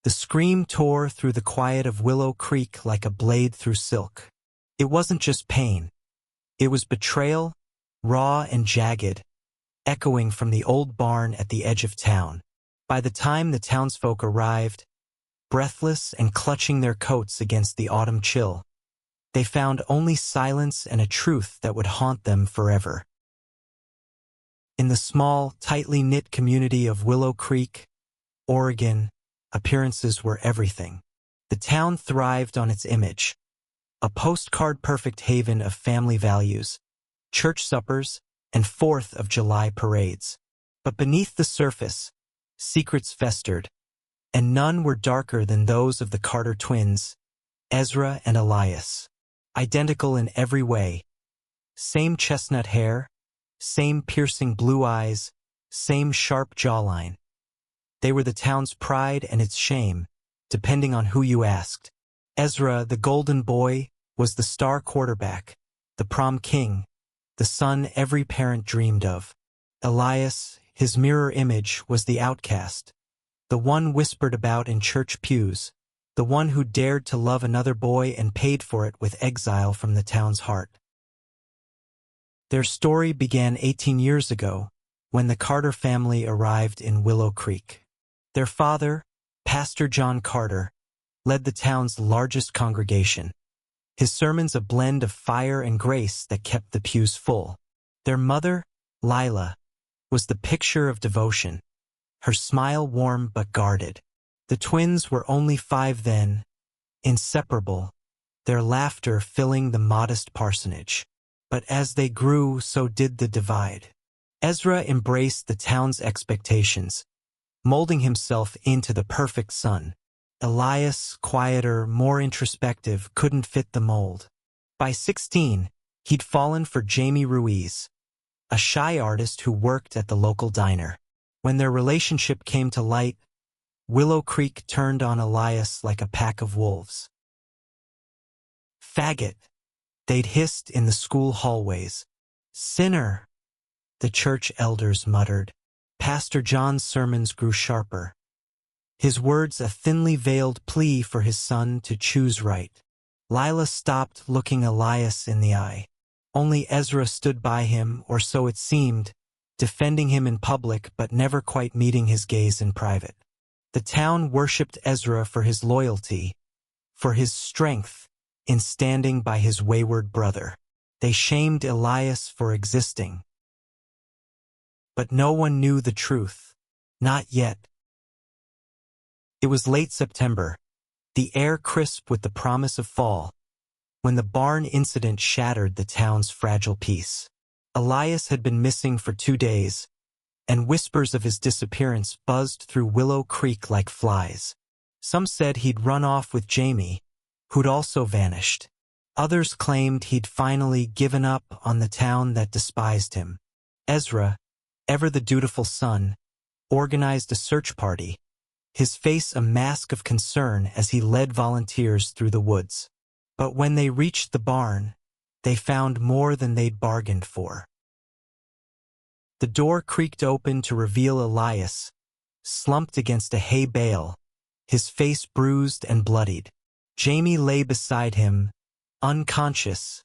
The scream tore through the quiet of Willow Creek like a blade through silk. It wasn't just pain. It was betrayal, raw and jagged, echoing from the old barn at the edge of town. By the time the townsfolk arrived, breathless and clutching their coats against the autumn chill, they found only silence and a truth that would haunt them forever. In the small, tightly knit community of Willow Creek, Oregon, appearances were everything. The town thrived on its image, a postcard-perfect haven of family values, church suppers, and 4th of July parades. But beneath the surface, secrets festered, and none were darker than those of the Carter twins, Ezra and Elias. Identical in every way. Same chestnut hair, same piercing blue eyes, same sharp jawline. They were the town's pride and its shame, depending on who you asked. Ezra, the golden boy, was the star quarterback, the prom king, the son every parent dreamed of. Elias, his mirror image, was the outcast, the one whispered about in church pews, the one who dared to love another boy and paid for it with exile from the town's heart. Their story began 18 years ago, when the Carter family arrived in Willow Creek. Their father, Pastor John Carter, led the town's largest congregation. His sermons a blend of fire and grace that kept the pews full. Their mother, Lila, was the picture of devotion, her smile warm but guarded. The twins were only 5 then, inseparable, their laughter filling the modest parsonage. But as they grew, so did the divide. Ezra embraced the town's expectations, molding himself into the perfect son. Elias, quieter, more introspective, couldn't fit the mold. By 16, he'd fallen for Jamie Ruiz, a shy artist who worked at the local diner. When their relationship came to light, Willow Creek turned on Elias like a pack of wolves. "Faggot," they'd hissed in the school hallways. "Sinner," the church elders muttered. Pastor John's sermons grew sharper, his words a thinly veiled plea for his son to choose right. Lila stopped looking Elias in the eye. Only Ezra stood by him, or so it seemed, defending him in public but never quite meeting his gaze in private. The town worshipped Ezra for his loyalty, for his strength in standing by his wayward brother. They shamed Elias for existing. But no one knew the truth. Not yet. It was late September, the air crisp with the promise of fall, when the barn incident shattered the town's fragile peace. Elias had been missing for 2 days, and whispers of his disappearance buzzed through Willow Creek like flies. Some said he'd run off with Jamie, who'd also vanished. Others claimed he'd finally given up on the town that despised him. Ezra, ever the dutiful son, organized a search party, his face a mask of concern as he led volunteers through the woods. But when they reached the barn, they found more than they'd bargained for. The door creaked open to reveal Elias, slumped against a hay bale, his face bruised and bloodied. Jamie lay beside him, unconscious,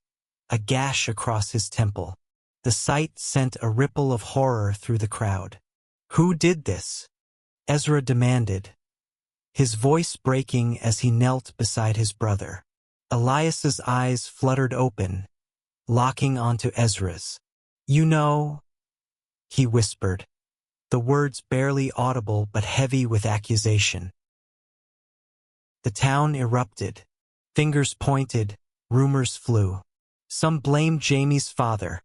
a gash across his temple. The sight sent a ripple of horror through the crowd. "Who did this?" Ezra demanded, his voice breaking as he knelt beside his brother. Elias's eyes fluttered open, locking onto Ezra's. "You know," he whispered, the words barely audible but heavy with accusation. The town erupted. Fingers pointed, rumors flew. Some blamed Jamie's father,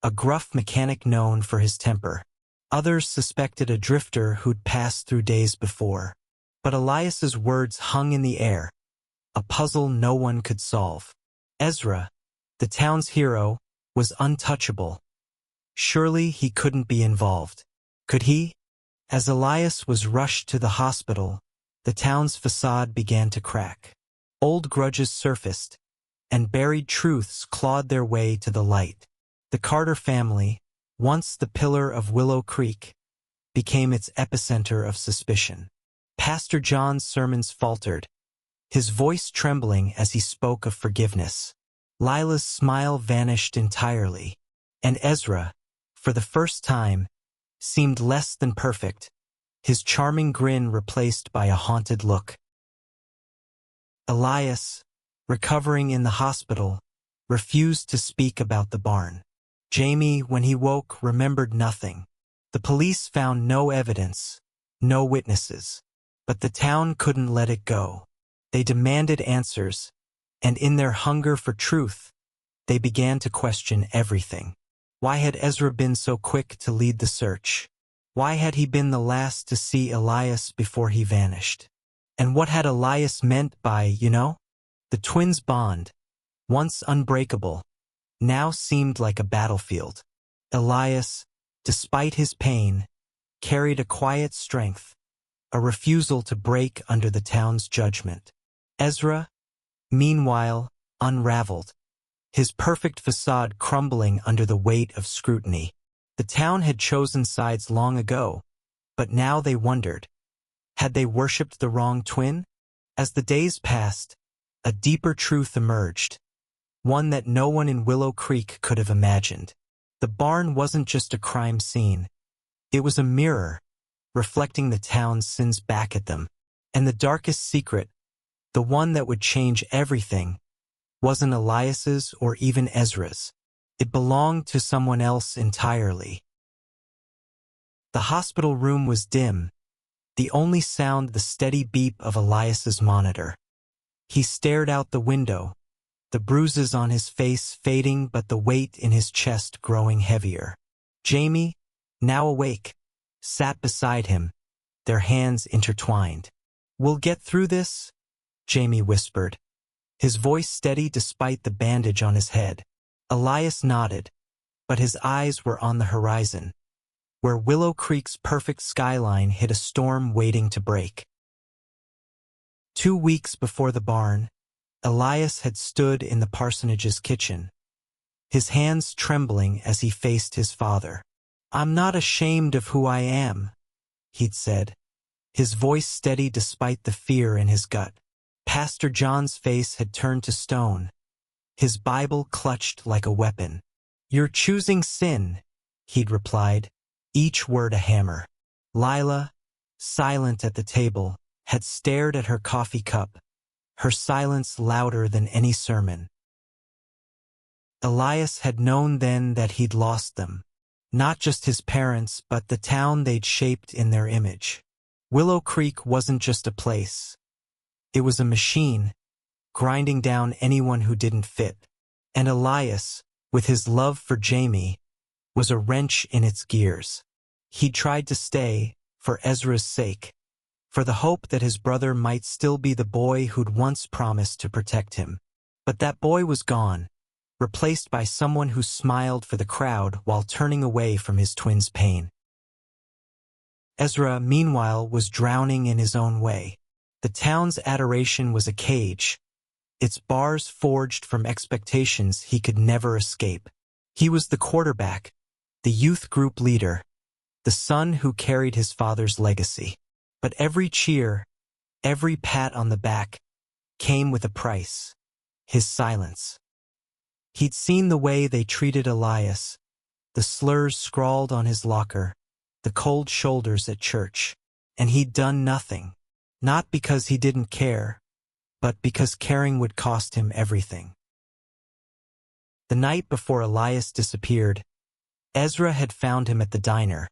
a gruff mechanic known for his temper. Others suspected a drifter who'd passed through days before. But Elias's words hung in the air, a puzzle no one could solve. Ezra, the town's hero, was untouchable. Surely he couldn't be involved. Could he? As Elias was rushed to the hospital, the town's facade began to crack. Old grudges surfaced, and buried truths clawed their way to the light. The Carter family, once the pillar of Willow Creek, became its epicenter of suspicion. Pastor John's sermons faltered, his voice trembling as he spoke of forgiveness. Lila's smile vanished entirely, and Ezra, for the first time, seemed less than perfect, his charming grin replaced by a haunted look. Elias, recovering in the hospital, refused to speak about the barn. Jamie, when he woke, remembered nothing. The police found no evidence, no witnesses. But the town couldn't let it go. They demanded answers, and in their hunger for truth, they began to question everything. Why had Ezra been so quick to lead the search? Why had he been the last to see Elias before he vanished? And what had Elias meant by, the twins' bond, once unbreakable, now seemed like a battlefield. Elias, despite his pain, carried a quiet strength, a refusal to break under the town's judgment. Ezra, meanwhile, unraveled, his perfect facade crumbling under the weight of scrutiny. The town had chosen sides long ago, but now they wondered, had they worshipped the wrong twin? As the days passed, a deeper truth emerged, one that no one in Willow Creek could have imagined. The barn wasn't just a crime scene. It was a mirror, reflecting the town's sins back at them. And the darkest secret, the one that would change everything, wasn't Elias's or even Ezra's. It belonged to someone else entirely. The hospital room was dim, the only sound the steady beep of Elias's monitor. He stared out the window, the bruises on his face fading but the weight in his chest growing heavier. Jamie, now awake, sat beside him, their hands intertwined. "We'll get through this," Jamie whispered, his voice steady despite the bandage on his head. Elias nodded, but his eyes were on the horizon, where Willow Creek's perfect skyline hid a storm waiting to break. 2 weeks before the barn, Elias had stood in the parsonage's kitchen, his hands trembling as he faced his father. "I'm not ashamed of who I am," he'd said, his voice steady despite the fear in his gut. Pastor John's face had turned to stone, his Bible clutched like a weapon. "You're choosing sin," he'd replied, each word a hammer. Lila, silent at the table, had stared at her coffee cup, her silence louder than any sermon. Elias had known then that he'd lost them, not just his parents but the town they'd shaped in their image. Willow Creek wasn't just a place. It was a machine, grinding down anyone who didn't fit. And Elias, with his love for Jamie, was a wrench in its gears. He tried to stay, for Ezra's sake, for the hope that his brother might still be the boy who'd once promised to protect him. But that boy was gone, replaced by someone who smiled for the crowd while turning away from his twin's pain. Ezra, meanwhile, was drowning in his own way. The town's adoration was a cage, its bars forged from expectations he could never escape. He was the quarterback, the youth group leader, the son who carried his father's legacy. But every cheer, every pat on the back, came with a price: his silence. He'd seen the way they treated Elias, the slurs scrawled on his locker, the cold shoulders at church, and he'd done nothing. Not because he didn't care, but because caring would cost him everything. The night before Elias disappeared, Ezra had found him at the diner,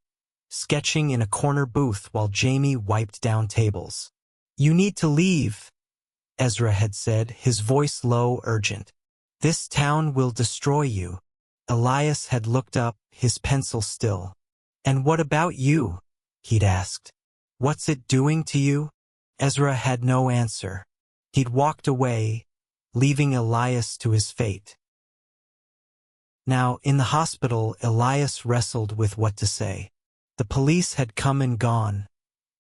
sketching in a corner booth while Jamie wiped down tables. "You need to leave," Ezra had said, his voice low, urgent. "This town will destroy you." Elias had looked up, his pencil still. "And what about you?" he'd asked. "What's it doing to you?" Ezra had no answer. He'd walked away, leaving Elias to his fate. Now, in the hospital, Elias wrestled with what to say. The police had come and gone,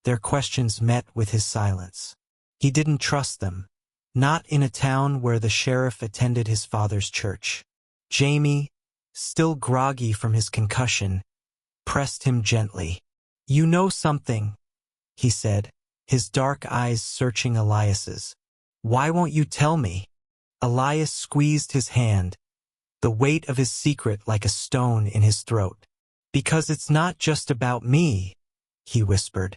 their questions met with his silence. He didn't trust them, not in a town where the sheriff attended his father's church. Jamie, still groggy from his concussion, pressed him gently. "You know something," he said, his dark eyes searching Elias's. "Why won't you tell me?" Elias squeezed his hand, the weight of his secret like a stone in his throat. "Because it's not just about me," he whispered.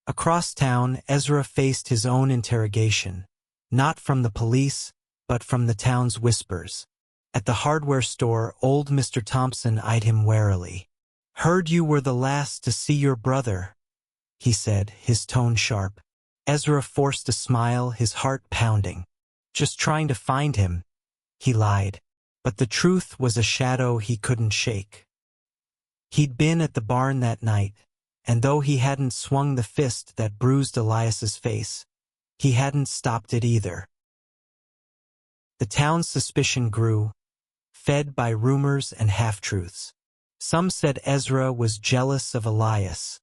Across town, Ezra faced his own interrogation, not from the police, but from the town's whispers. At the hardware store, old Mr. Thompson eyed him warily. "Heard you were the last to see your brother," he said, his tone sharp. Ezra forced a smile, his heart pounding. "Just trying to find him," he lied. But the truth was a shadow he couldn't shake. He'd been at the barn that night, and though he hadn't swung the fist that bruised Elias's face, he hadn't stopped it either. The town's suspicion grew, fed by rumors and half-truths. Some said Ezra was jealous of Elias,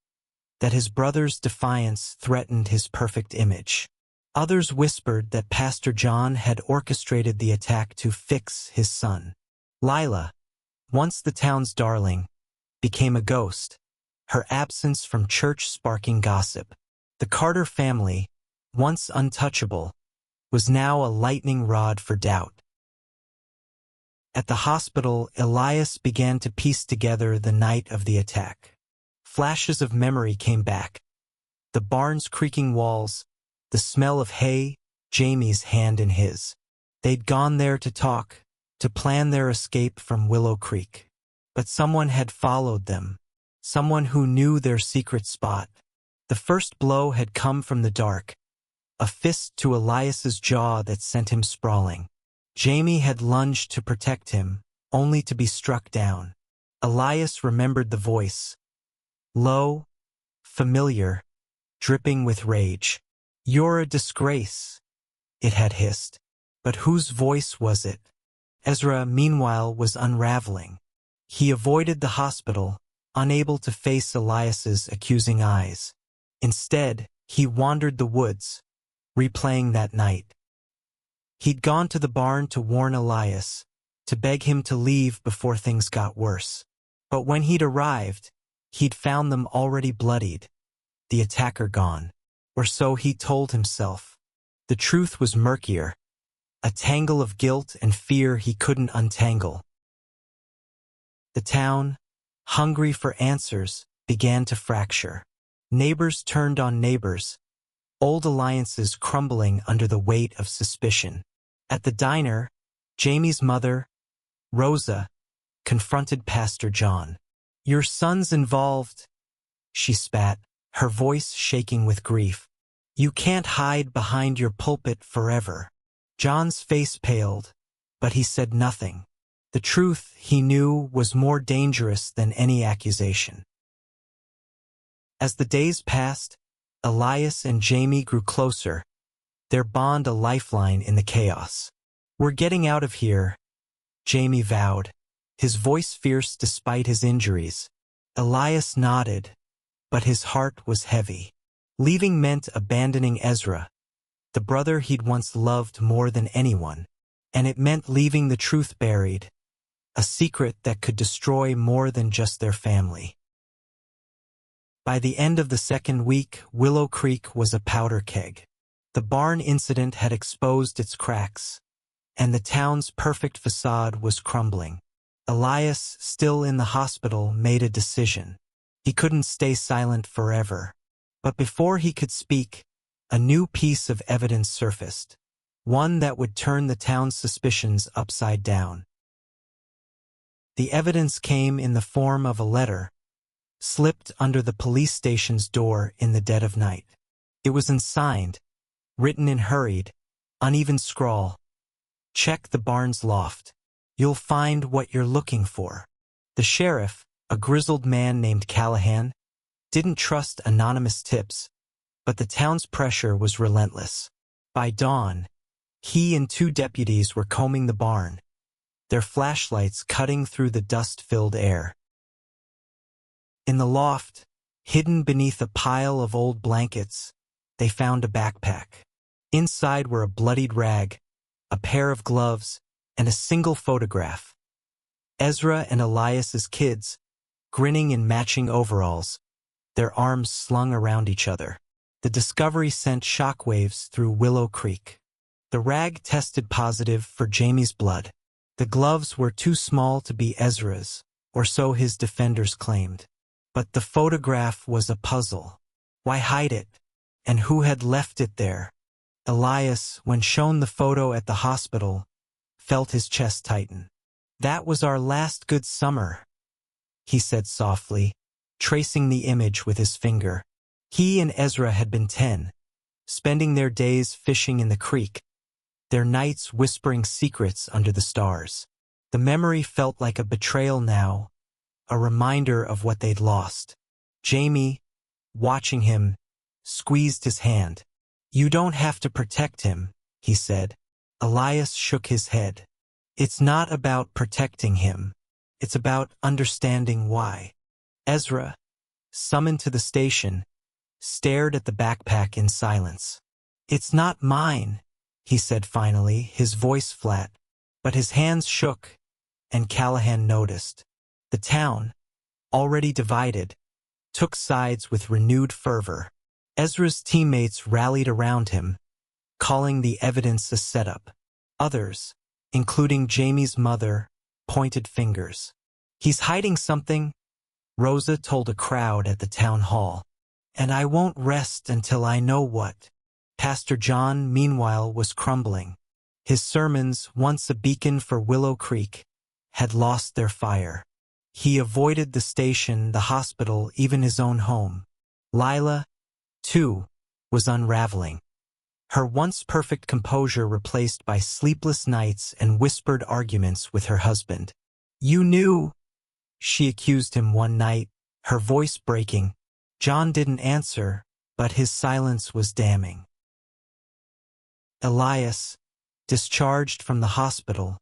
that his brother's defiance threatened his perfect image. Others whispered that Pastor John had orchestrated the attack to fix his son. Lila, once the town's darling, became a ghost, her absence from church sparking gossip. The Carter family, once untouchable, was now a lightning rod for doubt. At the hospital, Elias began to piece together the night of the attack. Flashes of memory came back. The barn's creaking walls, the smell of hay, Jamie's hand in his. They'd gone there to talk, to plan their escape from Willow Creek. But someone had followed them, someone who knew their secret spot. The first blow had come from the dark, a fist to Elias's jaw that sent him sprawling. Jamie had lunged to protect him, only to be struck down. Elias remembered the voice. Low, familiar, dripping with rage. "You're a disgrace," it had hissed. But whose voice was it? Ezra, meanwhile, was unraveling. He avoided the hospital, unable to face Elias's accusing eyes. Instead, he wandered the woods, replaying that night. He'd gone to the barn to warn Elias, to beg him to leave before things got worse. But when he'd arrived, he'd found them already bloodied, the attacker gone. Or so he told himself. The truth was murkier, a tangle of guilt and fear he couldn't untangle. The town, hungry for answers, began to fracture. Neighbors turned on neighbors, old alliances crumbling under the weight of suspicion. At the diner, Jamie's mother, Rosa, confronted Pastor John. "Your son's involved," she spat, her voice shaking with grief. "You can't hide behind your pulpit forever." John's face paled, but he said nothing. The truth, he knew, was more dangerous than any accusation. As the days passed, Elias and Jamie grew closer, their bond a lifeline in the chaos. "We're getting out of here," Jamie vowed, his voice fierce despite his injuries. Elias nodded, but his heart was heavy. Leaving meant abandoning Ezra, the brother he'd once loved more than anyone, and it meant leaving the truth buried, a secret that could destroy more than just their family. By the end of the second week, Willow Creek was a powder keg. The barn incident had exposed its cracks, and the town's perfect facade was crumbling. Elias, still in the hospital, made a decision. He couldn't stay silent forever. But before he could speak, a new piece of evidence surfaced, one that would turn the town's suspicions upside down. The evidence came in the form of a letter, slipped under the police station's door in the dead of night. It was unsigned, written in hurried, uneven scrawl. "Check the barn's loft. You'll find what you're looking for." The sheriff, a grizzled man named Callahan, didn't trust anonymous tips, but the town's pressure was relentless. By dawn, he and 2 deputies were combing the barn, their flashlights cutting through the dust-filled air. In the loft, hidden beneath a pile of old blankets, they found a backpack. Inside were a bloodied rag, a pair of gloves, and a single photograph. Ezra and Elias's kids, grinning in matching overalls, their arms slung around each other. The discovery sent shockwaves through Willow Creek. The rag tested positive for Jamie's blood. The gloves were too small to be Ezra's, or so his defenders claimed. But the photograph was a puzzle. Why hide it? And who had left it there? Elias, when shown the photo at the hospital, felt his chest tighten. "That was our last good summer," he said softly, tracing the image with his finger. He and Ezra had been 10, spending their days fishing in the creek, their nights whispering secrets under the stars. The memory felt like a betrayal now, a reminder of what they'd lost. Jamie, watching him, squeezed his hand. "You don't have to protect him," he said. Elias shook his head. "It's not about protecting him. It's about understanding why." Ezra, summoned to the station, stared at the backpack in silence. "It's not mine," he said finally, his voice flat, but his hands shook, and Callahan noticed. The town, already divided, took sides with renewed fervor. Ezra's teammates rallied around him, calling the evidence a setup. Others, including Jamie's mother, pointed fingers. "He's hiding something," Rosa told a crowd at the town hall. "And I won't rest until I know what." Pastor John, meanwhile, was crumbling. His sermons, once a beacon for Willow Creek, had lost their fire. He avoided the station, the hospital, even his own home. Lila, too, was unraveling. Her once perfect composure replaced by sleepless nights and whispered arguments with her husband. "You knew," she accused him one night, her voice breaking. John didn't answer, but his silence was damning. Elias, discharged from the hospital,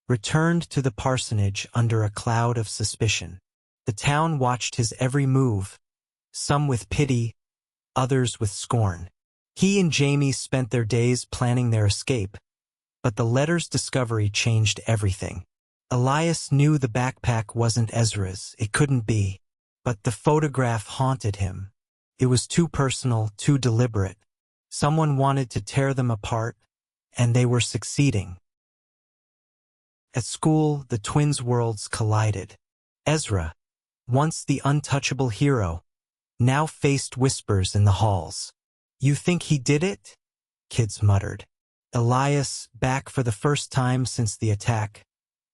returned to the parsonage under a cloud of suspicion. The town watched his every move, some with pity, others with scorn. He and Jamie spent their days planning their escape, but the letter's discovery changed everything. Elias knew the backpack wasn't Ezra's, it couldn't be, but the photograph haunted him. It was too personal, too deliberate. Someone wanted to tear them apart, and they were succeeding. At school, the twins' worlds collided. Ezra, once the untouchable hero, now faced whispers in the halls. "You think he did it?" kids muttered. Elias, back for the first time since the attack,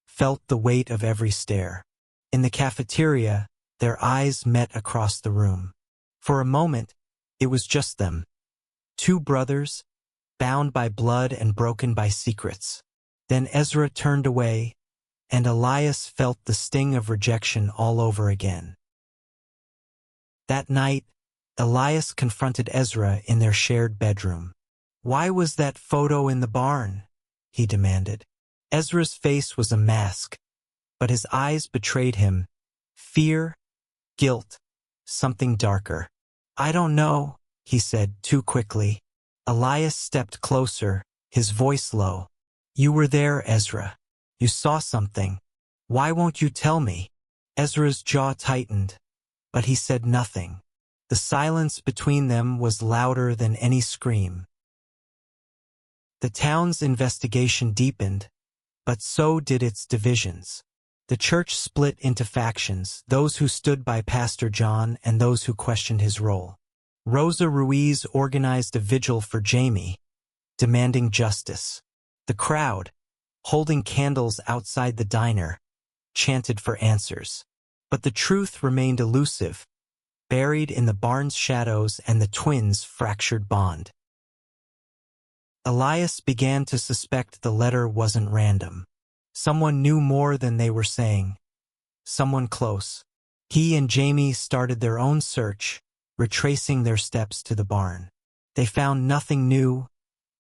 felt the weight of every stare. In the cafeteria, their eyes met across the room. For a moment, it was just them. Two brothers, bound by blood and broken by secrets. Then Ezra turned away, and Elias felt the sting of rejection all over again. That night, Elias confronted Ezra in their shared bedroom. "Why was that photo in the barn?" he demanded. Ezra's face was a mask, but his eyes betrayed him. Fear, guilt, something darker. "I don't know," he said too quickly. Elias stepped closer, his voice low. "You were there, Ezra. You saw something. Why won't you tell me?" Ezra's jaw tightened, but he said nothing. The silence between them was louder than any scream. The town's investigation deepened, but so did its divisions. The church split into factions, those who stood by Pastor John and those who questioned his role. Rosa Ruiz organized a vigil for Jamie, demanding justice. The crowd, holding candles outside the diner, chanted for answers. But the truth remained elusive, buried in the barn's shadows and the twins' fractured bond. Elias began to suspect the letter wasn't random. Someone knew more than they were saying. Someone close. He and Jamie started their own search, retracing their steps to the barn. They found nothing new,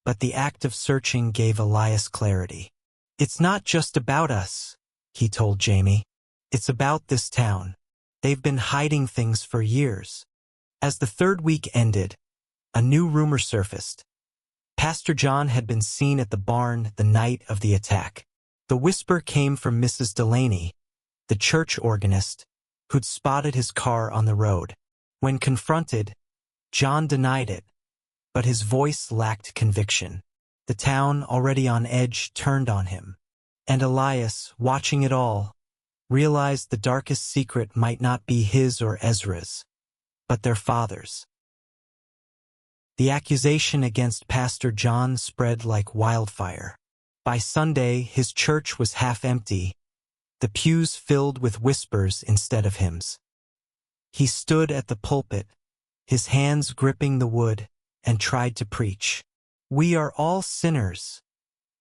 but the act of searching gave Elias clarity. "It's not just about us," he told Jamie. "It's about this town. They've been hiding things for years." As the third week ended, a new rumor surfaced. Pastor John had been seen at the barn the night of the attack. The whisper came from Mrs. Delaney, the church organist, who'd spotted his car on the road. When confronted, John denied it, but his voice lacked conviction. The town, already on edge, turned on him. And Elias, watching it all, realized the darkest secret might not be his or Ezra's, but their father's. The accusation against Pastor John spread like wildfire. By Sunday, his church was half empty, the pews filled with whispers instead of hymns. He stood at the pulpit, his hands gripping the wood, and tried to preach. "We are all sinners,"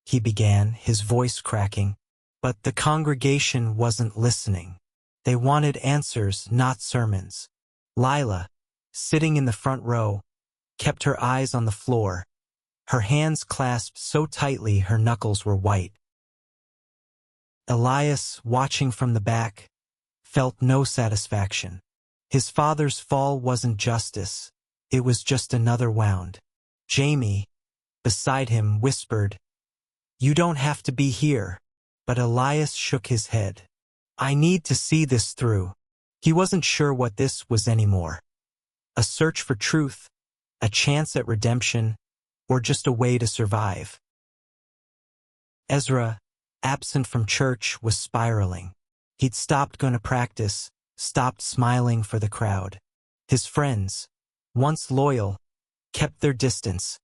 he began, his voice cracking, but the congregation wasn't listening. They wanted answers, not sermons. Lila, sitting in the front row, kept her eyes on the floor, her hands clasped so tightly her knuckles were white. Elias, watching from the back, felt no satisfaction. His father's fall wasn't justice, it was just another wound. Jamie, beside him, whispered, "You don't have to be here," but Elias shook his head. "I need to see this through." He wasn't sure what this was anymore. A search for truth, a chance at redemption, or just a way to survive. Ezra, absent from church, was spiraling. He'd stopped going to practice, stopped smiling for the crowd. His friends, once loyal, kept their distance,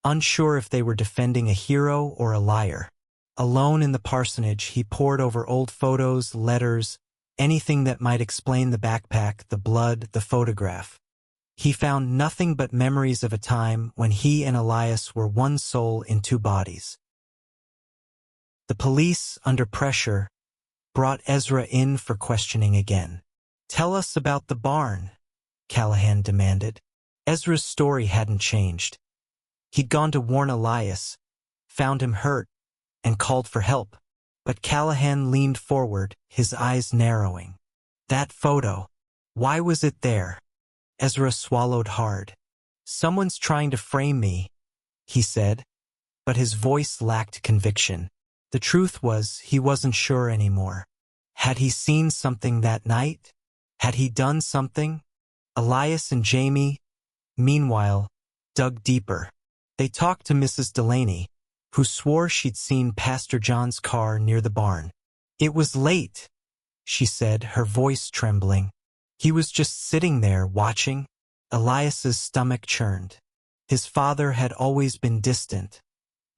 unsure if they were defending a hero or a liar. Alone in the parsonage, he pored over old photos, letters, anything that might explain the backpack, the blood, the photograph. He found nothing but memories of a time when he and Elias were one soul in two bodies. The police, under pressure, brought Ezra in for questioning again. "Tell us about the barn," Callahan demanded. Ezra's story hadn't changed. He'd gone to warn Elias, found him hurt, and called for help. But Callahan leaned forward, his eyes narrowing. "That photo. Why was it there?" Ezra swallowed hard. "Someone's trying to frame me," he said, but his voice lacked conviction. The truth was, he wasn't sure anymore. Had he seen something that night? Had he done something? Elias and Jamie, meanwhile, dug deeper. They talked to Mrs. Delaney, who swore she'd seen Pastor John's car near the barn. "It was late," she said, her voice trembling. "He was just sitting there, watching." Elias's stomach churned. His father had always been distant.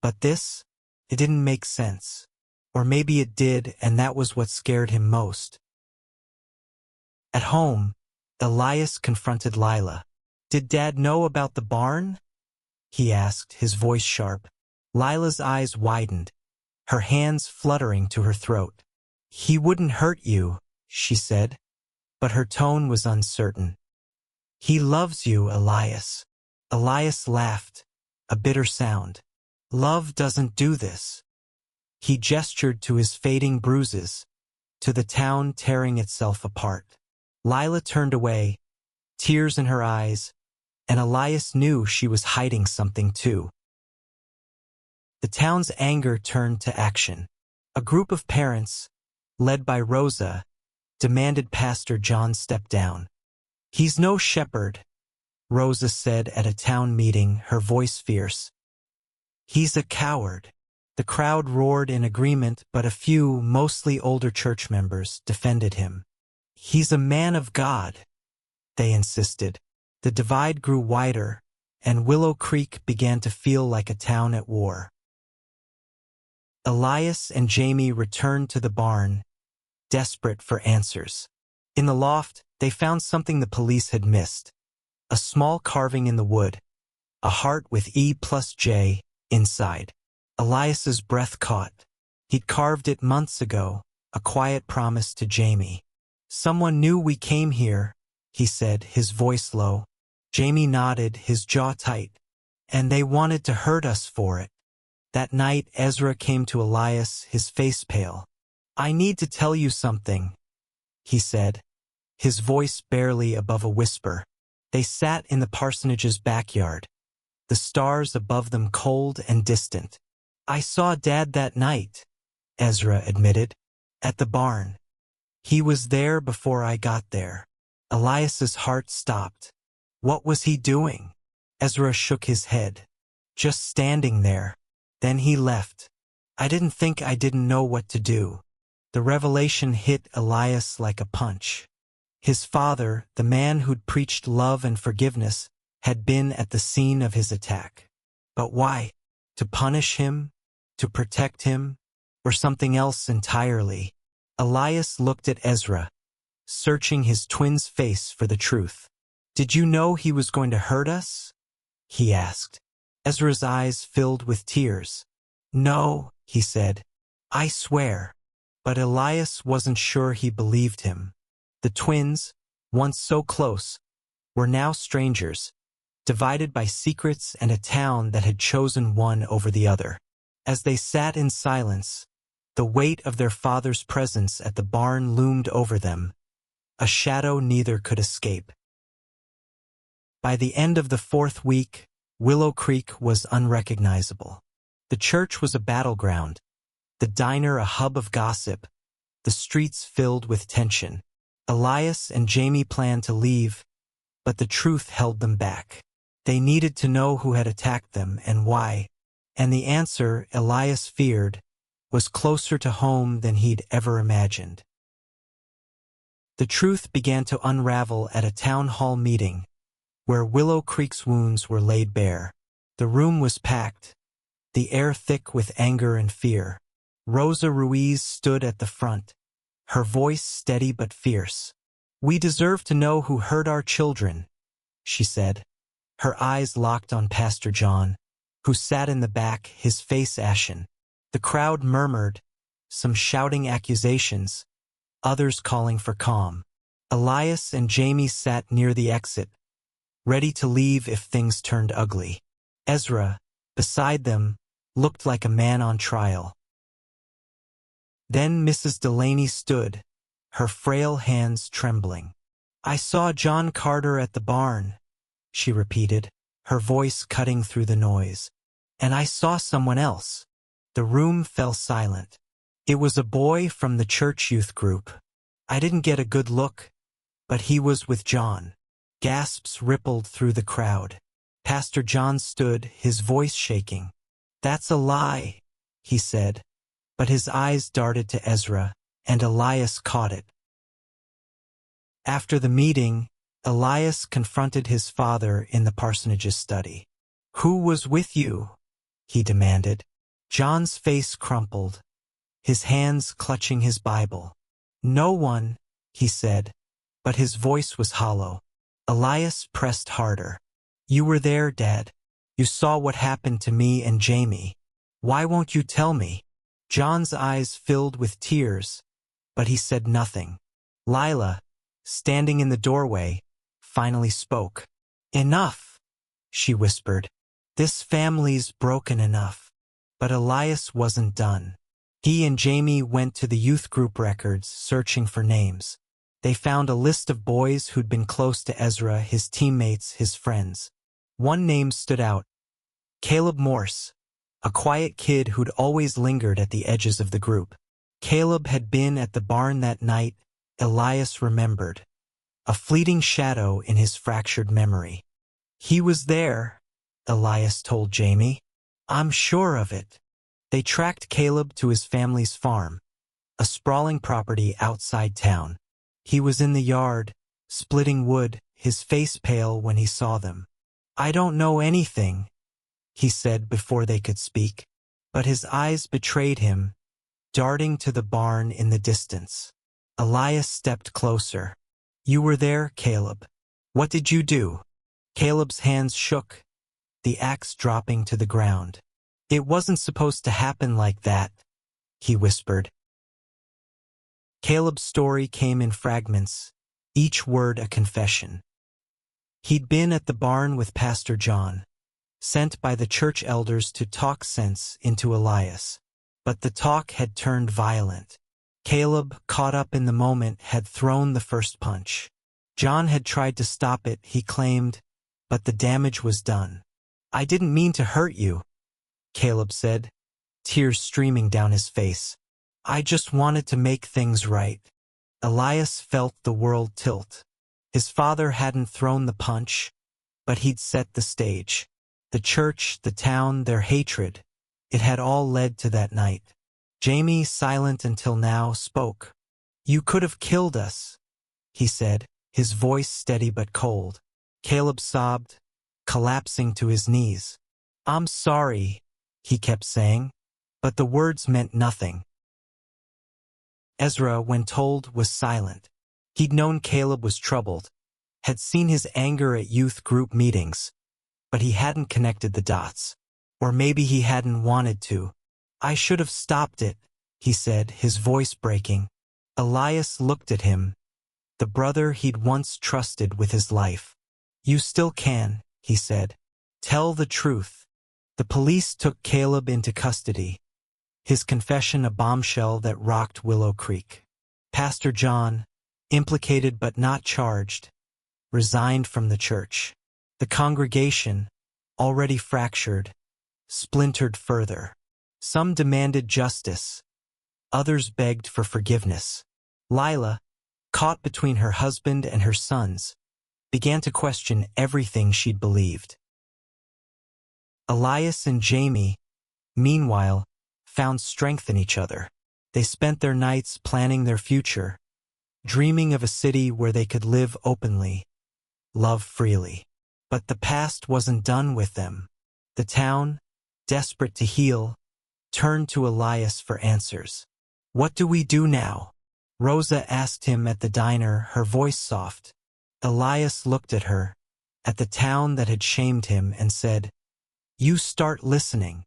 But this? It didn't make sense. Or maybe it did, and that was what scared him most. At home, Elias confronted Lila. "Did Dad know about the barn?" he asked, his voice sharp. Lila's eyes widened, her hands fluttering to her throat. "He wouldn't hurt you," she said, but her tone was uncertain. "He loves you, Elias." Elias laughed, a bitter sound. "Love doesn't do this." He gestured to his fading bruises, to the town tearing itself apart. Lila turned away, tears in her eyes, and Elias knew she was hiding something too. The town's anger turned to action. A group of parents, led by Rosa, demanded Pastor John step down. "He's no shepherd," Rosa said at a town meeting, her voice fierce. "He's a coward." The crowd roared in agreement, but a few, mostly older church members, defended him. "He's a man of God," they insisted. The divide grew wider, and Willow Creek began to feel like a town at war. Elias and Jamie returned to the barn, desperate for answers. In the loft, they found something the police had missed. A small carving in the wood, a heart with E+J inside. Elias's breath caught. He'd carved it months ago, a quiet promise to Jamie. "Someone knew we came here," he said, his voice low. Jamie nodded, his jaw tight. "And they wanted to hurt us for it." That night, Ezra came to Elias, his face pale. "I need to tell you something," he said, his voice barely above a whisper. They sat in the parsonage's backyard, the stars above them cold and distant. "I saw Dad that night," Ezra admitted, "at the barn. He was there before I got there." Elias's heart stopped. What was he doing? Ezra shook his head. Just standing there. Then he left. I didn't know what to do. The revelation hit Elias like a punch. His father, the man who'd preached love and forgiveness, had been at the scene of his attack. But why? To punish him? To protect him? Or something else entirely? Elias looked at Ezra, searching his twin's face for the truth. Did you know he was going to hurt us? He asked. Ezra's eyes filled with tears. No, he said. I swear. But Elias wasn't sure he believed him. The twins, once so close, were now strangers, divided by secrets and a town that had chosen one over the other. As they sat in silence, the weight of their father's presence at the barn loomed over them, a shadow neither could escape. By the end of the 4th week, Willow Creek was unrecognizable. The church was a battleground, the diner a hub of gossip, the streets filled with tension. Elias and Jamie planned to leave, but the truth held them back. They needed to know who had attacked them and why, and the answer, Elias feared, was closer to home than he'd ever imagined. The truth began to unravel at a town hall meeting, where Willow Creek's wounds were laid bare. The room was packed, the air thick with anger and fear. Rosa Ruiz stood at the front, her voice steady but fierce. We deserve to know who hurt our children, she said. Her eyes locked on Pastor John, who sat in the back, his face ashen. The crowd murmured, some shouting accusations, others calling for calm. Elias and Jamie sat near the exit, ready to leave if things turned ugly. Ezra, beside them, looked like a man on trial. Then Mrs. Delaney stood, her frail hands trembling. I saw John Carter at the barn, she repeated, her voice cutting through the noise. And I saw someone else. The room fell silent. It was a boy from the church youth group. I didn't get a good look, but he was with John. Gasps rippled through the crowd. Pastor John stood, his voice shaking. That's a lie, he said, but his eyes darted to Ezra, and Elias caught it. After the meeting, Elias confronted his father in the parsonage's study. Who was with you? He demanded. John's face crumpled, his hands clutching his Bible. No one, he said, but his voice was hollow. Elias pressed harder. You were there, Dad. You saw what happened to me and Jamie. Why won't you tell me? John's eyes filled with tears, but he said nothing. Lila, standing in the doorway, finally spoke. Enough, she whispered. This family's broken enough. But Elias wasn't done. He and Jamie went to the youth group records, searching for names. They found a list of boys who'd been close to Ezra, his teammates, his friends. One name stood out. Caleb Morse, a quiet kid who'd always lingered at the edges of the group. Caleb had been at the barn that night, Elias remembered. A fleeting shadow in his fractured memory. He was there, Elias told Jamie. I'm sure of it. They tracked Caleb to his family's farm, a sprawling property outside town. He was in the yard, splitting wood, his face pale when he saw them. I don't know anything, he said before they could speak, but his eyes betrayed him, darting to the barn in the distance. Elias stepped closer. You were there, Caleb. What did you do? Caleb's hands shook, the axe dropping to the ground. It wasn't supposed to happen like that, he whispered. Caleb's story came in fragments, each word a confession. He'd been at the barn with Pastor John, sent by the church elders to talk sense into Elias. But the talk had turned violent. Caleb, caught up in the moment, had thrown the first punch. John had tried to stop it, he claimed, but the damage was done. I didn't mean to hurt you, Caleb said, tears streaming down his face. I just wanted to make things right. Elias felt the world tilt. His father hadn't thrown the punch, but he'd set the stage. The church, the town, their hatred, it had all led to that night. Jamie, silent until now, spoke. "You could have killed us," he said, his voice steady but cold. Caleb sobbed, collapsing to his knees. "I'm sorry," he kept saying, but the words meant nothing. Ezra, when told, was silent. He'd known Caleb was troubled, had seen his anger at youth group meetings, but he hadn't connected the dots. Or maybe he hadn't wanted to. "I should have stopped it," he said, his voice breaking. Elias looked at him, the brother he'd once trusted with his life. "You still can," he said. "Tell the truth." The police took Caleb into custody, his confession a bombshell that rocked Willow Creek. Pastor John, implicated but not charged, resigned from the church. The congregation, already fractured, splintered further. Some demanded justice, others begged for forgiveness. Lila, caught between her husband and her sons, began to question everything she'd believed. Elias and Jamie, meanwhile, found strength in each other. They spent their nights planning their future, dreaming of a city where they could live openly, love freely. But the past wasn't done with them. The town, desperate to heal, turned to Elias for answers. "What do we do now?" Rosa asked him at the diner, her voice soft. Elias looked at her, at the town that had shamed him, and said, "You start listening."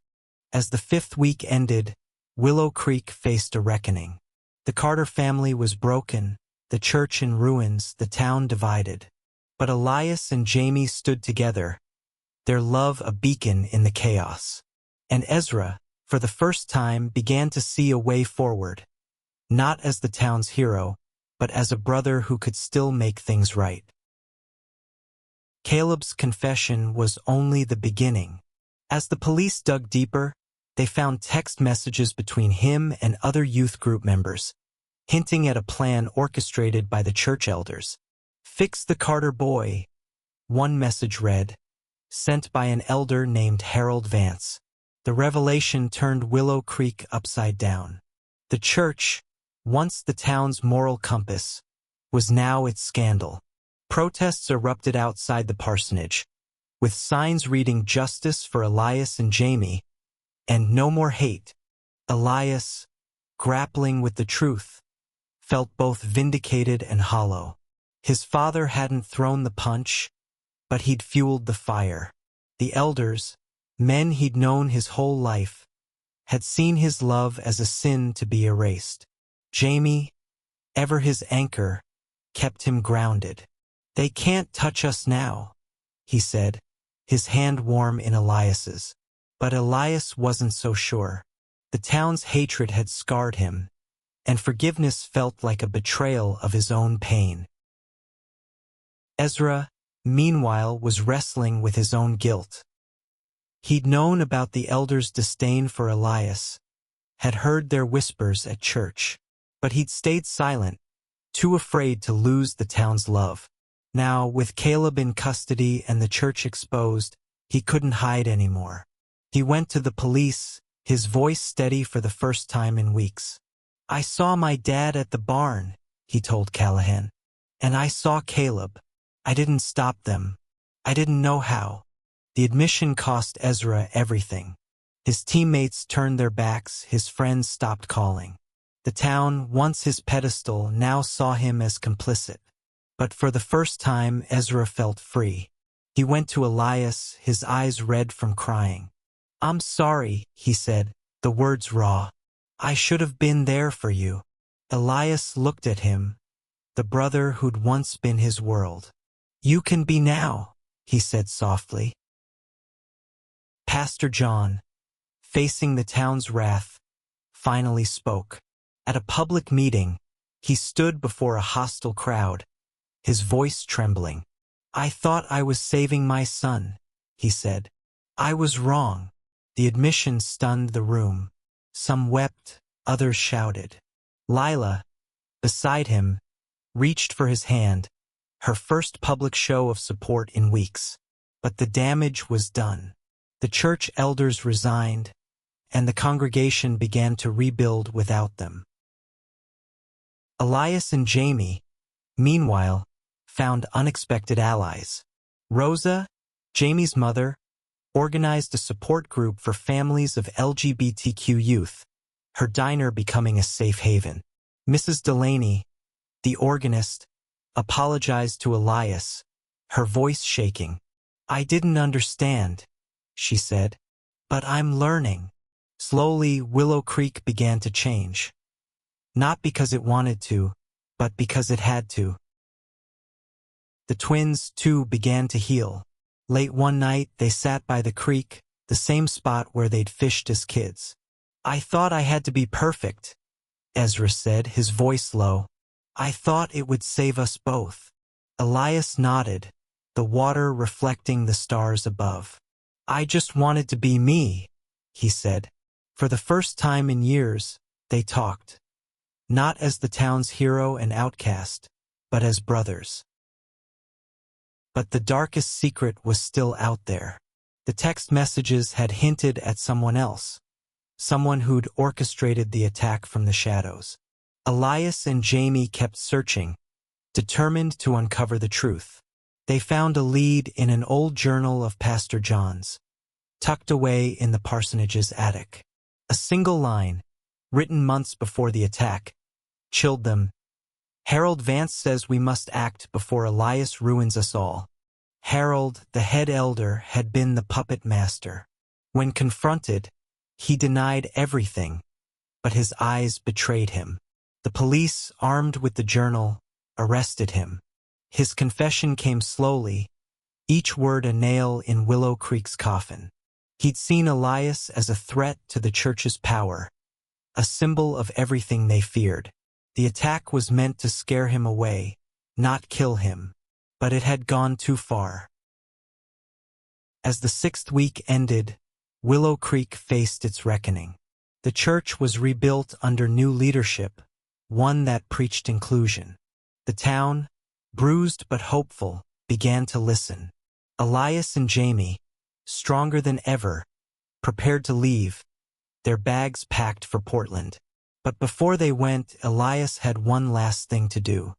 As the 5th week ended, Willow Creek faced a reckoning. The Carter family was broken, the church in ruins, the town divided. But Elias and Jamie stood together, their love a beacon in the chaos. And Ezra, for the first time, began to see a way forward, not as the town's hero, but as a brother who could still make things right. Caleb's confession was only the beginning. As the police dug deeper, they found text messages between him and other youth group members, hinting at a plan orchestrated by the church elders. "Fix the Carter boy," one message read, sent by an elder named Harold Vance. The revelation turned Willow Creek upside down. The church, once the town's moral compass, was now its scandal. Protests erupted outside the parsonage, with signs reading "Justice for Elias and Jamie," and "No more hate." Elias, grappling with the truth, felt both vindicated and hollow. His father hadn't thrown the punch, but he'd fueled the fire. The elders, men he'd known his whole life, had seen his love as a sin to be erased. Jamie, ever his anchor, kept him grounded. "They can't touch us now," he said, his hand warm in Elias's. But Elias wasn't so sure. The town's hatred had scarred him, and forgiveness felt like a betrayal of his own pain. Ezra, meanwhile, was wrestling with his own guilt. He'd known about the elders' disdain for Elias, had heard their whispers at church, but he'd stayed silent, too afraid to lose the town's love. Now, with Caleb in custody and the church exposed, he couldn't hide anymore. He went to the police, his voice steady for the first time in weeks. "I saw my dad at the barn," he told Callahan. "And I saw Caleb. I didn't stop them. I didn't know how." The admission cost Ezra everything. His teammates turned their backs, his friends stopped calling. The town, once his pedestal, now saw him as complicit. But for the first time, Ezra felt free. He went to Elias, his eyes red from crying. "I'm sorry," he said, the words raw. "I should have been there for you." Elias looked at him, the brother who'd once been his world. "You can be now," he said softly. Pastor John, facing the town's wrath, finally spoke. At a public meeting, he stood before a hostile crowd, his voice trembling. "I thought I was saving my son," he said. "I was wrong." The admission stunned the room. Some wept, others shouted. Lila, beside him, reached for his hand, her first public show of support in weeks. But the damage was done. The church elders resigned, and the congregation began to rebuild without them. Elias and Jamie, meanwhile, found unexpected allies. Rosa, Jamie's mother, organized a support group for families of LGBTQ youth, her diner becoming a safe haven. Mrs. Delaney, the organist, apologized to Elias, her voice shaking. "I didn't understand," she said, "but I'm learning." Slowly, Willow Creek began to change. Not because it wanted to, but because it had to. The twins, too, began to heal. Late one night, they sat by the creek, the same spot where they'd fished as kids. "I thought I had to be perfect," Ezra said, his voice low. "I thought it would save us both." Elias nodded, the water reflecting the stars above. "I just wanted to be me," he said. For the first time in years, they talked. Not as the town's hero and outcast, but as brothers. But the darkest secret was still out there. The text messages had hinted at someone else, someone who'd orchestrated the attack from the shadows. Elias and Jamie kept searching, determined to uncover the truth. They found a lead in an old journal of Pastor John's, tucked away in the parsonage's attic. A single line, written months before the attack, chilled them. "Harold Vance says we must act before Elias ruins us all." Harold, the head elder, had been the puppet master. When confronted, he denied everything, but his eyes betrayed him. The police, armed with the journal, arrested him. His confession came slowly, each word a nail in Willow Creek's coffin. He'd seen Elias as a threat to the church's power, a symbol of everything they feared. The attack was meant to scare him away, not kill him, but it had gone too far. As the 6th week ended, Willow Creek faced its reckoning. The church was rebuilt under new leadership, one that preached inclusion. The town, bruised but hopeful, began to listen. Elias and Jamie, stronger than ever, prepared to leave, their bags packed for Portland. But before they went, Elias had one last thing to do.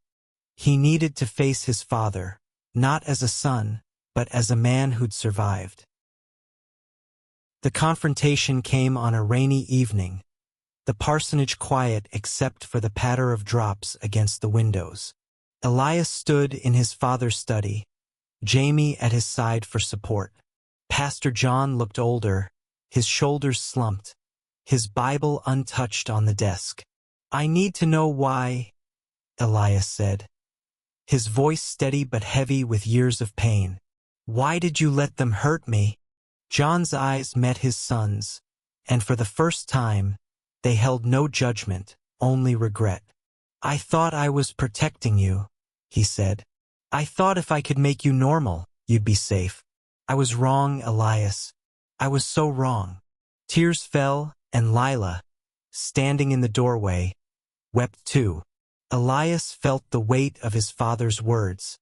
He needed to face his father, not as a son, but as a man who'd survived. The confrontation came on a rainy evening, the parsonage quiet except for the patter of drops against the windows. Elias stood in his father's study, Jamie at his side for support. Pastor John looked older, his shoulders slumped, his Bible untouched on the desk. "I need to know why," Elias said, his voice steady but heavy with years of pain. "Why did you let them hurt me?" John's eyes met his son's, and for the first time, they held no judgment, only regret. "I thought I was protecting you," he said. "I thought if I could make you normal, you'd be safe. I was wrong, Elias. I was so wrong." Tears fell, and Lila, standing in the doorway, wept too. Elias felt the weight of his father's words,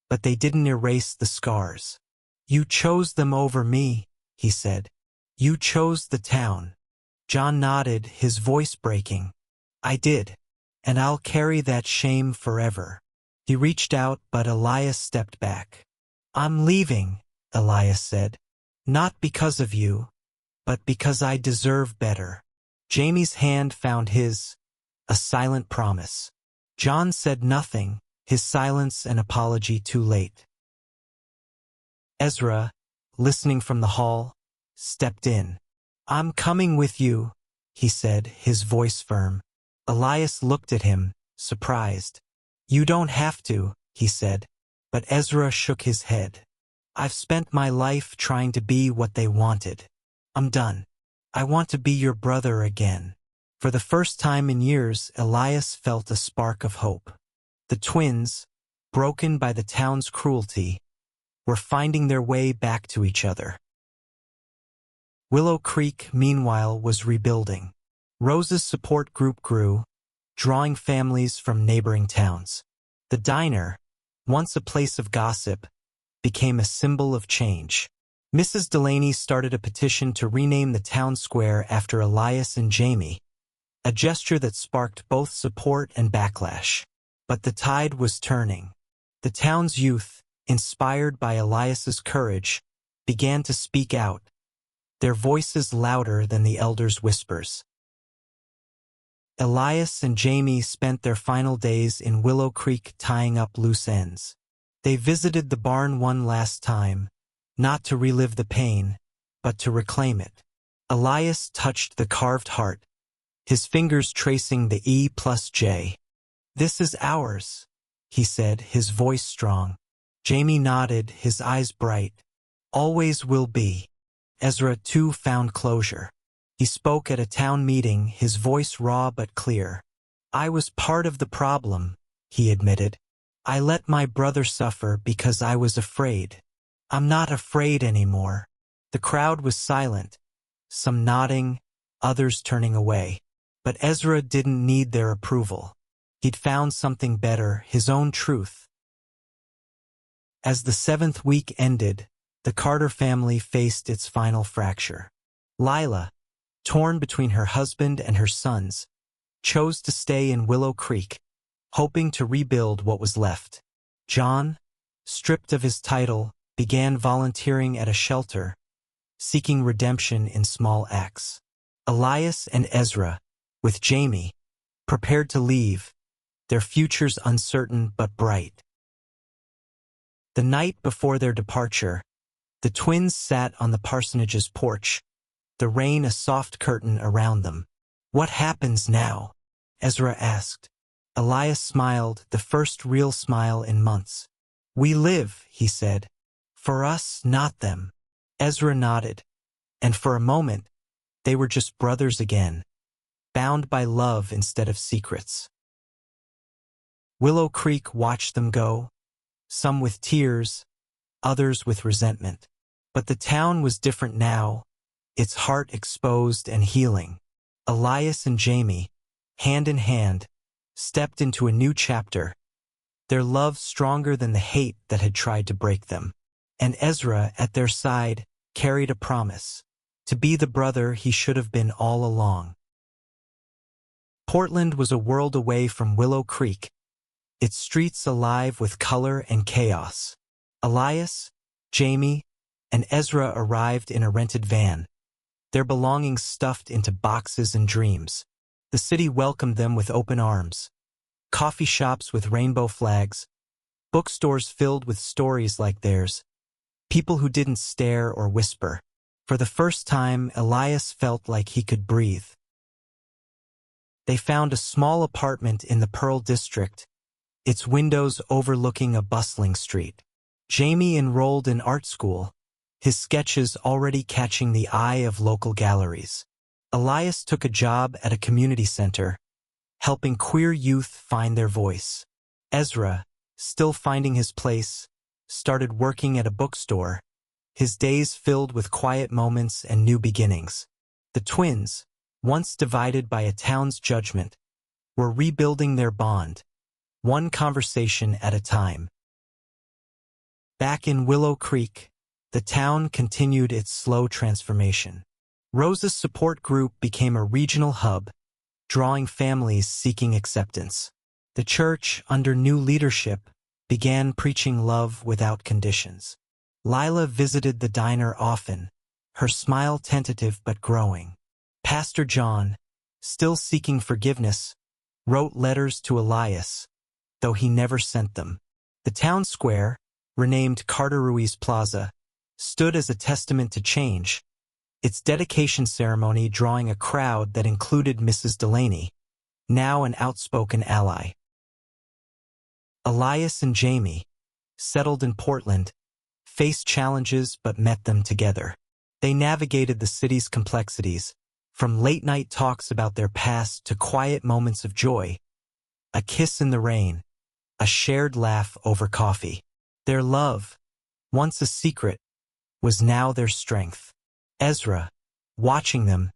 but they didn't erase the scars. "You chose them over me," he said. "You chose the town." John nodded, his voice breaking. "I did, and I'll carry that shame forever." He reached out, but Elias stepped back. "I'm leaving," Elias said. "Not because of you, but because I deserve better." Jamie's hand found his, a silent promise. John said nothing, his silence an apology too late. Ezra, listening from the hall, stepped in. "I'm coming with you," he said, his voice firm. Elias looked at him, surprised. "You don't have to," he said, but Ezra shook his head. "I've spent my life trying to be what they wanted. I'm done. I want to be your brother again." For the first time in years, Elias felt a spark of hope. The twins, broken by the town's cruelty, were finding their way back to each other. Willow Creek, meanwhile, was rebuilding. Rose's support group grew, drawing families from neighboring towns. The diner, once a place of gossip, became a symbol of change. Mrs. Delaney started a petition to rename the town square after Elias and Jamie, a gesture that sparked both support and backlash. But the tide was turning. The town's youth, inspired by Elias's courage, began to speak out, their voices louder than the elders' whispers. Elias and Jamie spent their final days in Willow Creek tying up loose ends. They visited the barn one last time, not to relive the pain, but to reclaim it. Elias touched the carved heart, his fingers tracing the E+J. "This is ours," he said, his voice strong. Jamie nodded, his eyes bright. "Always will be." Ezra, too, found closure. He spoke at a town meeting, his voice raw but clear. "I was part of the problem," he admitted. "I let my brother suffer because I was afraid. I'm not afraid anymore." The crowd was silent, some nodding, others turning away. But Ezra didn't need their approval. He'd found something better, his own truth. As the 7th week ended, the Carter family faced its final fracture. Lila, torn between her husband and her sons, chose to stay in Willow Creek, hoping to rebuild what was left. John, stripped of his title, began volunteering at a shelter, seeking redemption in small acts. Elias and Ezra, with Jamie, prepared to leave, their futures uncertain but bright. The night before their departure, the twins sat on the parsonage's porch, the rain a soft curtain around them. "What happens now?" Ezra asked. Elias smiled, the first real smile in months. "We live," he said. "For us, not them." Ezra nodded, and for a moment, they were just brothers again, bound by love instead of secrets. Willow Creek watched them go, some with tears, others with resentment. But the town was different now, its heart exposed and healing. Elias and Jamie, hand in hand, stepped into a new chapter, their love stronger than the hate that had tried to break them. And Ezra, at their side, carried a promise, to be the brother he should have been all along. Portland was a world away from Willow Creek, its streets alive with color and chaos. Elias, Jamie, and Ezra arrived in a rented van, their belongings stuffed into boxes and dreams. The city welcomed them with open arms. Coffee shops with rainbow flags, bookstores filled with stories like theirs, people who didn't stare or whisper. For the first time, Elias felt like he could breathe. They found a small apartment in the Pearl District, its windows overlooking a bustling street. Jamie enrolled in art school, his sketches already catching the eye of local galleries. Elias took a job at a community center, helping queer youth find their voice. Ezra, still finding his place, started working at a bookstore, his days filled with quiet moments and new beginnings. The twins, once divided by a town's judgment, were rebuilding their bond, one conversation at a time. Back in Willow Creek, the town continued its slow transformation. Rosa's support group became a regional hub, drawing families seeking acceptance. The church, under new leadership, began preaching love without conditions. Lila visited the diner often, her smile tentative but growing. Pastor John, still seeking forgiveness, wrote letters to Elias, though he never sent them. The town square, renamed Carter Ruiz Plaza, stood as a testament to change, its dedication ceremony drawing a crowd that included Mrs. Delaney, now an outspoken ally. Elias and Jamie, settled in Portland, faced challenges but met them together. They navigated the city's complexities, from late-night talks about their past to quiet moments of joy, a kiss in the rain, a shared laugh over coffee. Their love, once a secret, was now their strength. Ezra, watching them,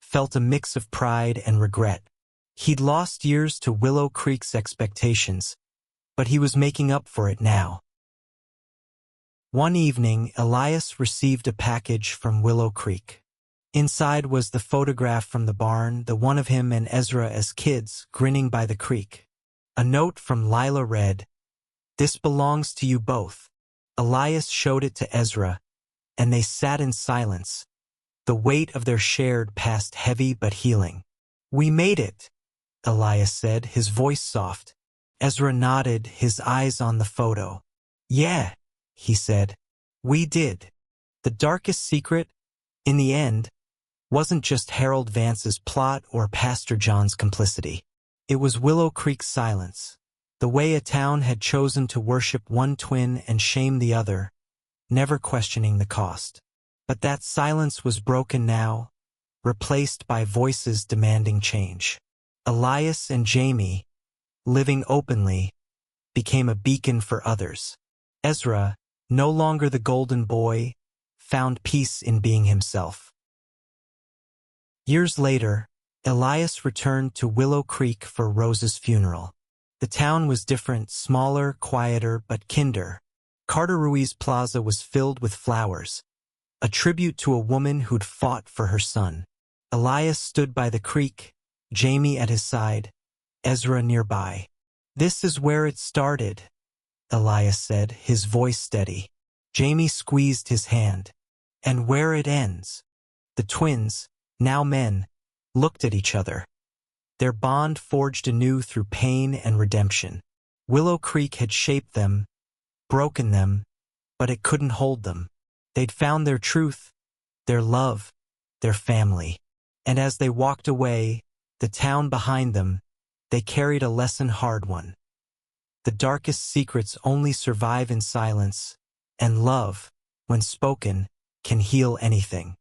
felt a mix of pride and regret. He'd lost years to Willow Creek's expectations, but he was making up for it now. One evening, Elias received a package from Willow Creek. Inside was the photograph from the barn, the one of him and Ezra as kids, grinning by the creek. A note from Lila read, "This belongs to you both." Elias showed it to Ezra, and they sat in silence, the weight of their shared past heavy but healing. "We made it," Elias said, his voice soft. Ezra nodded, his eyes on the photo. "Yeah," he said, "we did." The darkest secret, in the end, wasn't just Harold Vance's plot or Pastor John's complicity. It was Willow Creek's silence, the way a town had chosen to worship one twin and shame the other, never questioning the cost. But that silence was broken now, replaced by voices demanding change. Elias and Jamie, living openly, became a beacon for others. Ezra, no longer the golden boy, found peace in being himself. Years later, Elias returned to Willow Creek for Rose's funeral. The town was different, smaller, quieter, but kinder. Carter Ruiz Plaza was filled with flowers, a tribute to a woman who'd fought for her son. Elias stood by the creek, Jamie at his side, Ezra nearby. "This is where it started," Elias said, his voice steady. Jamie squeezed his hand. "And where it ends." The twins, now men, looked at each other. Their bond forged anew through pain and redemption. Willow Creek had shaped them, broken them, but it couldn't hold them. They'd found their truth, their love, their family. And as they walked away, the town behind them, they carried a lesson, hard one. The darkest secrets only survive in silence, and love, when spoken, can heal anything.